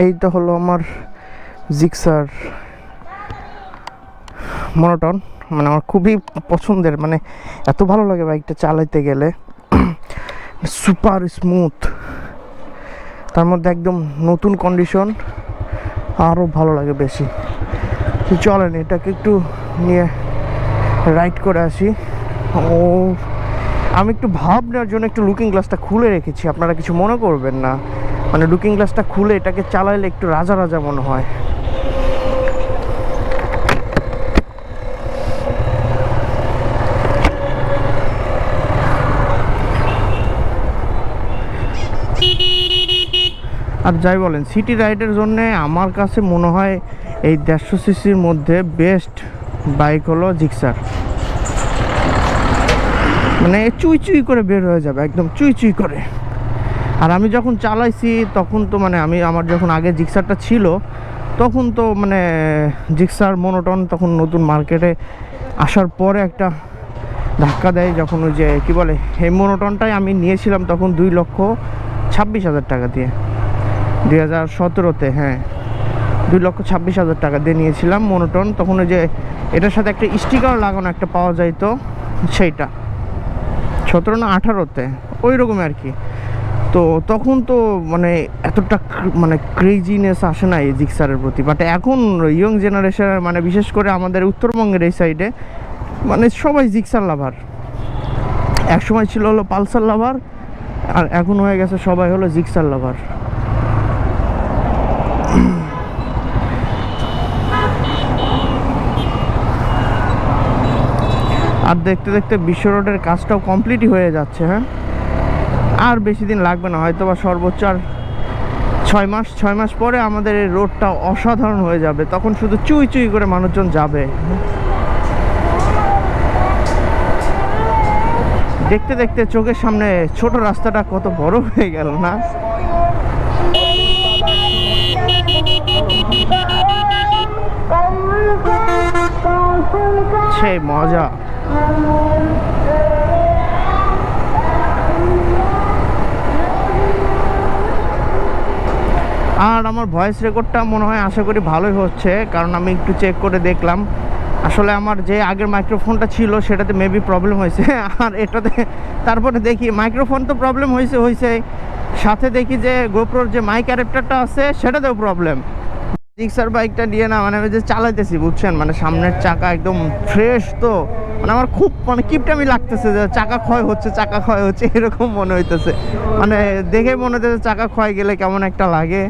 এই তো হলো আমার জিক্সার মনোটন, মানে আমার খুবই পছন্দের, মানে এত ভালো লাগে বাইকটা চালাইতে গেলে, সুপার স্মুথ, তার মধ্যে একদম নতুন কন্ডিশন, আরও ভালো লাগে বেশি। চলেন এটাকে একটু নিয়ে রাইড করে আসি। ও আমি একটু ভাব নেওয়ার জন্য একটু লুকিং গ্লাসটা খুলে রেখেছি, আপনারা কিছু মনে করবেন না, মানে লুকিং গ্লাসটা খুলে এটাকে চালাইলে একটু রাজা রাজা মনে হয়। আর যাই বলেন, সিটি রাইডের জন্য আমার কাছে মনে হয় এই 150 সিসির মধ্যে বেস্ট বাইক হলো জিক্সার। মানে চুই চুই করে বের হয়ে যাবে, একদম চুই চুই করে। আর আমি যখন চালাইছি তখন তো মানে আমার যখন আগে জিক্সারটা ছিল তখন তো মানে জিক্সার মনোটন তখন নতুন মার্কেটে আসার পরে একটা ধাক্কা দেয়, যখন ওই যে কী বলে এই মনোটনটাই আমি নিয়েছিলাম তখন 2,26,000 টাকা দিয়ে, 2017-তে, হ্যাঁ 2,26,000 টাকা দিয়ে নিয়েছিলাম মনোটন। তখন ওই যে এটার সাথে একটা স্টিকার লাগানো একটা পাওয়া যাইতো, সেইটা 17 না 18-তে ওই রকমই আর কি। তো তখন তো মানে এতটা মানে ক্রেজিনেস আসে না এই জিক্সারের প্রতি, বাট এখন ইয়ং জেনারেশনের মানে বিশেষ করে আমাদের উত্তরবঙ্গের এই সাইডে মানে সবাই জিক্সার লাভার। একসময় ছিল হলো পালসার লাভার, আর এখন হয়ে গেছে সবাই হলো জিক্সার লাভার। আর দেখতে দেখতে বিশ্ব রোডের কাজটাও কমপ্লিটই হয়ে যাচ্ছে। হ্যাঁ, আর বেশি দিন লাগবে না, হয়তো বা সর্বোচ্চ আর 6 মাস পরে আমাদের এই রোডটা অসাধারণ হয়ে যাবে, তখন শুধু চুই চুই করে মানুষজন যাবে। দেখতে দেখতে চোখের সামনে ছোট রাস্তাটা কত বড় হয়ে গেল না? সেই মজা। আর আমার ভয়েস রেকর্ডটা মনে হয় আশা করি ভালোই হচ্ছে, কারণ আমি একটু চেক করে দেখলাম আসলে আমার যে আগের মাইক্রোফোনটা ছিল সেটাতে মেবি প্রবলেম হয়েছে, আর এটাতে তারপরে দেখি মাইক্রোফোন তো প্রবলেম হয়েছে, সাথে দেখি যে গোপ্রোর যে মাইক অ্যাডাপ্টারটা আছে সেটাতেও প্রবলেম। জিক্সার বাইকটা নিয়ে না মানে আমি যে চালাইতেছি বুঝছেন, মানে সামনের চাকা একদম ফ্রেশ, তো মানে আমার খুব মানে কিপটামি লাগতেছে যে চাকা ক্ষয় হচ্ছে এরকম মনে হইতেছে, মানে দেখে মনে হচ্ছে চাকা ক্ষয় গেলে কেমন একটা লাগে।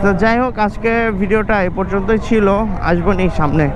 তো যাই হোক, আজকে ভিডিওটা এ পর্যন্তই ছিল, আসবো নি সামনে।